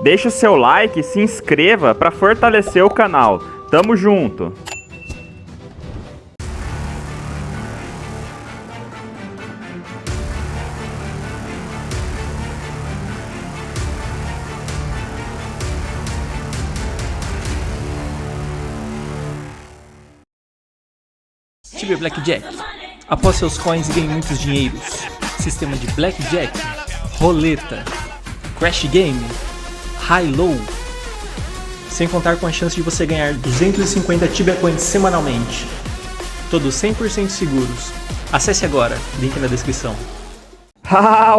Deixa o seu like e se inscreva para fortalecer o canal. Tamo junto! Tibia Blackjack. Após seus coins e ganhe muitos dinheiros. Sistema de Blackjack, roleta, Crash Game, High-Low. Sem contar com a chance de você ganhar 250 Tibia Coins semanalmente. Todos 100% seguros. Acesse agora, link na descrição.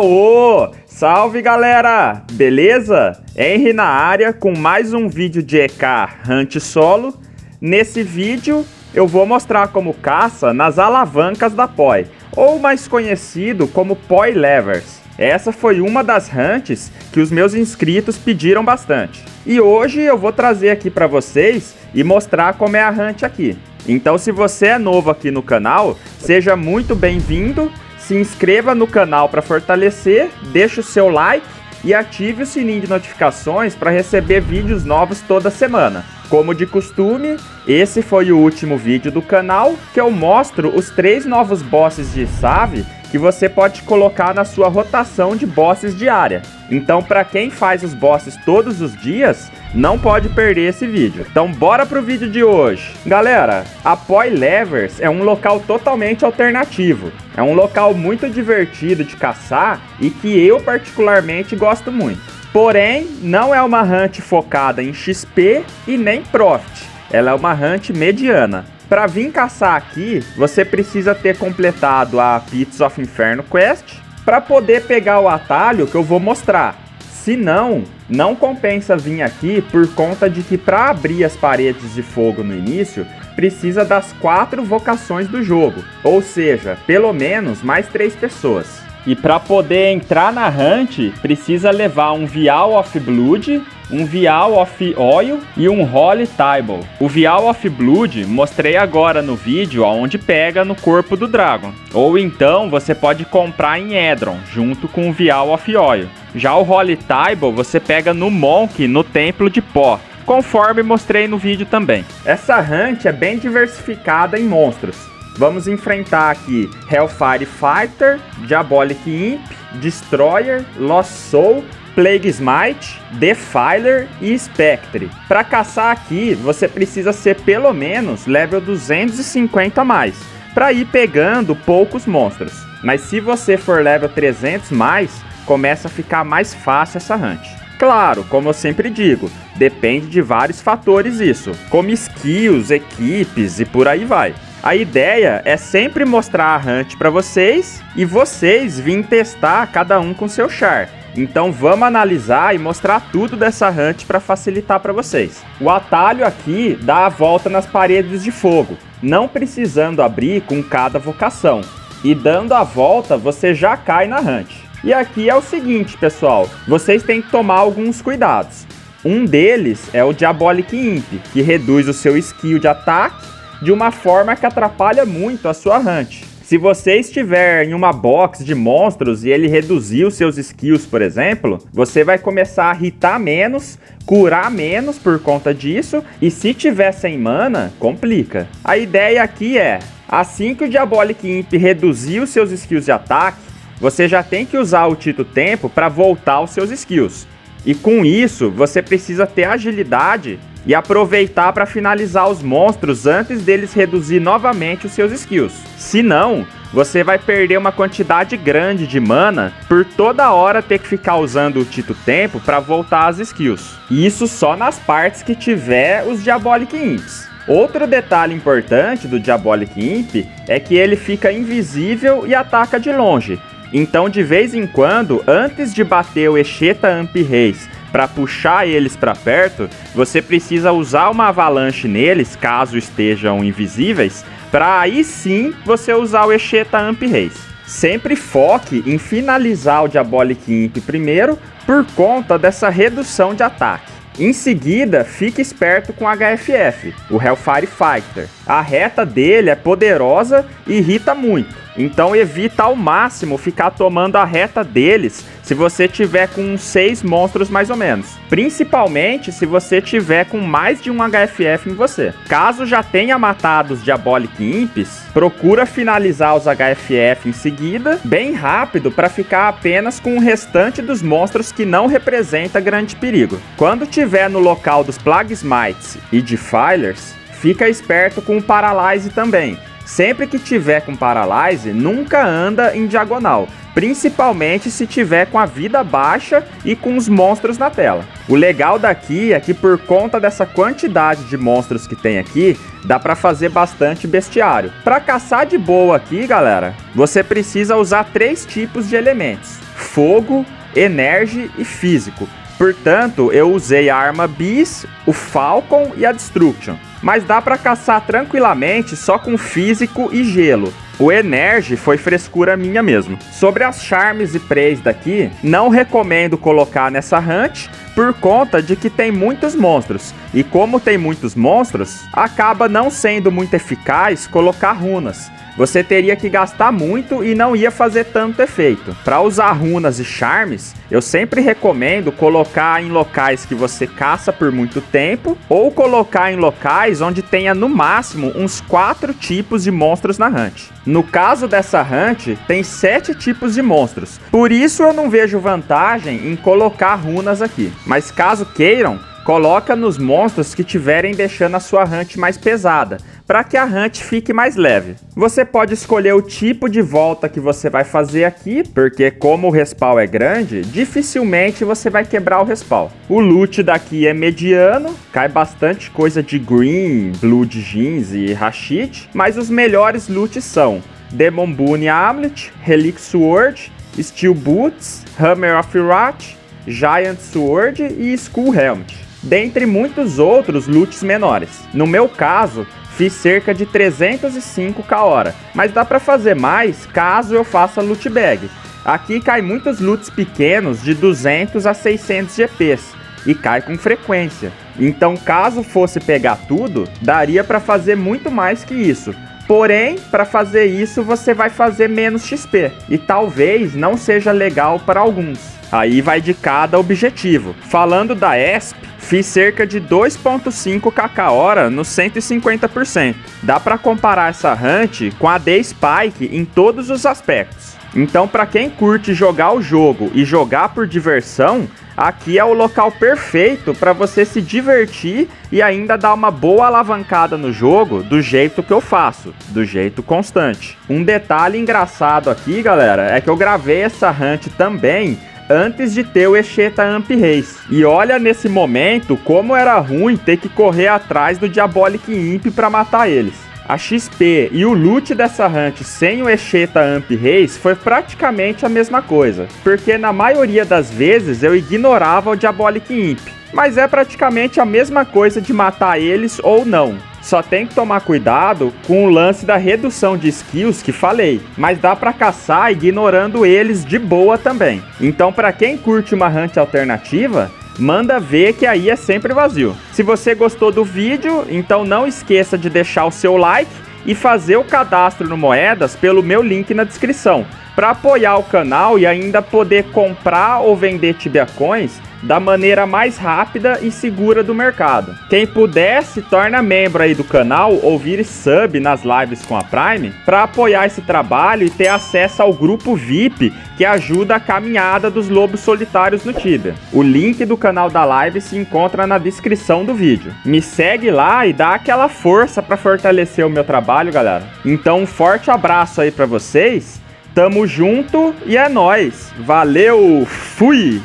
Ô! Salve galera! Beleza? Henry na área com mais um vídeo de EK Hunt Solo. Nesse vídeo eu vou mostrar como caça nas alavancas da POI, ou mais conhecido como POI Levers. Essa foi uma das hunts que os meus inscritos pediram bastante. E hoje eu vou trazer aqui para vocês e mostrar como é a hunt aqui. Então se você é novo aqui no canal, seja muito bem-vindo, se inscreva no canal para fortalecer, deixa o seu like e ative o sininho de notificações para receber vídeos novos toda semana. Como de costume, esse foi o último vídeo do canal que eu mostro os 3 novos bosses de Save que você pode colocar na sua rotação de bosses diária. Então, para quem faz os bosses todos os dias, não pode perder esse vídeo. Então, bora pro vídeo de hoje. Galera, a POI Levers é um local totalmente alternativo. É um local muito divertido de caçar e que eu particularmente gosto muito. Porém, não é uma hunt focada em XP e nem Profit. Ela é uma hunt mediana. Para vir caçar aqui, você precisa ter completado a Pits of Inferno Quest para poder pegar o atalho que eu vou mostrar. Se não, não compensa vir aqui por conta de que para abrir as paredes de fogo no início, precisa das 4 vocações do jogo. Ou seja, pelo menos mais 3 pessoas. E para poder entrar na hunt, precisa levar um Vial of Blood, um Vial of Oil e um Holy Table. O Vial of Blood mostrei agora no vídeo onde pega no corpo do Dragon. Ou então você pode comprar em Edron, junto com o Vial of Oil. Já o Holy Table você pega no Monk, no Templo de Pó, conforme mostrei no vídeo também. Essa hunt é bem diversificada em monstros. Vamos enfrentar aqui Hellfire Fighter, Diabolic Imp, Destroyer, Lost Soul, Plague Smite, Defiler e Spectre. Para caçar aqui, você precisa ser pelo menos level 250 a mais, para ir pegando poucos monstros. Mas se você for level 300 mais, começa a ficar mais fácil essa hunt. Claro, como eu sempre digo, depende de vários fatores isso, como skills, equipes e por aí vai. A ideia é sempre mostrar a hunt para vocês e vocês virem testar cada um com seu char. Então vamos analisar e mostrar tudo dessa hunt para facilitar para vocês. O atalho aqui dá a volta nas paredes de fogo, não precisando abrir com cada vocação. E dando a volta você já cai na hunt. E aqui é o seguinte, pessoal, vocês têm que tomar alguns cuidados. Um deles é o Diabolic Imp, que reduz o seu skill de ataque de uma forma que atrapalha muito a sua hunt. Se você estiver em uma box de monstros e ele reduzir os seus skills, por exemplo, você vai começar a hitar menos, curar menos por conta disso, e se tiver sem mana, complica. A ideia aqui é, assim que o Diabolic Imp reduzir os seus skills de ataque, você já tem que usar o Tito Tempo para voltar aos seus skills. E com isso, você precisa ter agilidade e aproveitar para finalizar os monstros antes deles reduzir novamente os seus skills. Senão, você vai perder uma quantidade grande de mana por toda hora ter que ficar usando o Tito Tempo para voltar às skills. E isso só nas partes que tiver os Diabolic Imps. Outro detalhe importante do Diabolic Imp é que ele fica invisível e ataca de longe. Então, de vez em quando, antes de bater o Esheta Amp Reis para puxar eles para perto, você precisa usar uma avalanche neles, caso estejam invisíveis, para aí sim você usar o Esheta Amp Reis. Sempre foque em finalizar o Diabolic Imp primeiro, por conta dessa redução de ataque. Em seguida, fique esperto com o HFF, o Hellfire Fighter. A reta dele é poderosa e irrita muito. Então evita ao máximo ficar tomando a reta deles se você tiver com uns 6 monstros mais ou menos. Principalmente se você tiver com mais de um HFF em você. Caso já tenha matado os Diabolic Imps, procura finalizar os HFF em seguida, bem rápido, para ficar apenas com o restante dos monstros que não representa grande perigo. Quando tiver no local dos Plaguesmites e Defilers, fica esperto com o Paralyze também. Sempre que tiver com Paralyze, nunca anda em diagonal, principalmente se tiver com a vida baixa e com os monstros na tela. O legal daqui é que por conta dessa quantidade de monstros que tem aqui, dá pra fazer bastante bestiário. Pra caçar de boa aqui, galera, você precisa usar 3 tipos de elementos: fogo, energy e físico. Portanto, eu usei a arma Beast, o Falcon e a Destruction. Mas dá pra caçar tranquilamente só com físico e gelo. O Energy foi frescura minha mesmo. Sobre as Charms e Preys daqui, não recomendo colocar nessa hunt por conta de que tem muitos monstros. E como tem muitos monstros, acaba não sendo muito eficaz colocar runas. Você teria que gastar muito e não ia fazer tanto efeito. Para usar runas e charmes, eu sempre recomendo colocar em locais que você caça por muito tempo, ou colocar em locais onde tenha no máximo uns 4 tipos de monstros na hunt. No caso dessa hunt, tem 7 tipos de monstros, por isso eu não vejo vantagem em colocar runas aqui. Mas caso queiram, coloca nos monstros que tiverem deixando a sua hunt mais pesada, para que a hunt fique mais leve. Você pode escolher o tipo de volta que você vai fazer aqui, porque como o respawn é grande, dificilmente você vai quebrar o respawn. O loot daqui é mediano, cai bastante coisa de Green, Blood Jeans e Rashid, mas os melhores loots são Demon Boon Amulet, Relic Sword, Steel Boots, Hammer of Wrath, Giant Sword e Skull Helmet, dentre muitos outros loots menores. No meu caso, fiz cerca de 305k hora, mas dá pra fazer mais caso eu faça loot bag. Aqui cai muitos loots pequenos de 200 a 600 GPs e cai com frequência. Então caso fosse pegar tudo, daria pra fazer muito mais que isso. Porém, para fazer isso você vai fazer menos XP e talvez não seja legal para alguns. Aí vai de cada objetivo. Falando da ESP, fiz cerca de 2.5kk hora no 150%. Dá para comparar essa hunt com a D-Spike em todos os aspectos. Então, para quem curte jogar o jogo e jogar por diversão, aqui é o local perfeito para você se divertir e ainda dar uma boa alavancada no jogo do jeito que eu faço, do jeito constante. Um detalhe engraçado aqui, galera, é que eu gravei essa hunt também antes de ter o Esheta Amp Race. E olha nesse momento como era ruim ter que correr atrás do Diabolic Imp para matar eles. A XP e o loot dessa hunt sem o Esheta Amp Race foi praticamente a mesma coisa, porque na maioria das vezes eu ignorava o Diabolic Imp, mas é praticamente a mesma coisa de matar eles ou não. Só tem que tomar cuidado com o lance da redução de skills que falei, mas dá pra caçar ignorando eles de boa também. Então pra quem curte uma hunt alternativa, manda ver que aí é sempre vazio. Se você gostou do vídeo, então não esqueça de deixar o seu like e fazer o cadastro no Moedas pelo meu link na descrição, para apoiar o canal e ainda poder comprar ou vender Tibia Coins da maneira mais rápida e segura do mercado. Quem puder, se torna membro aí do canal ou vire sub nas lives com a Prime para apoiar esse trabalho e ter acesso ao grupo VIP que ajuda a caminhada dos lobos solitários no Tibia. O link do canal da live se encontra na descrição do vídeo. Me segue lá e dá aquela força para fortalecer o meu trabalho, galera. Então um forte abraço aí para vocês, tamo junto e é nóis. Valeu, fui!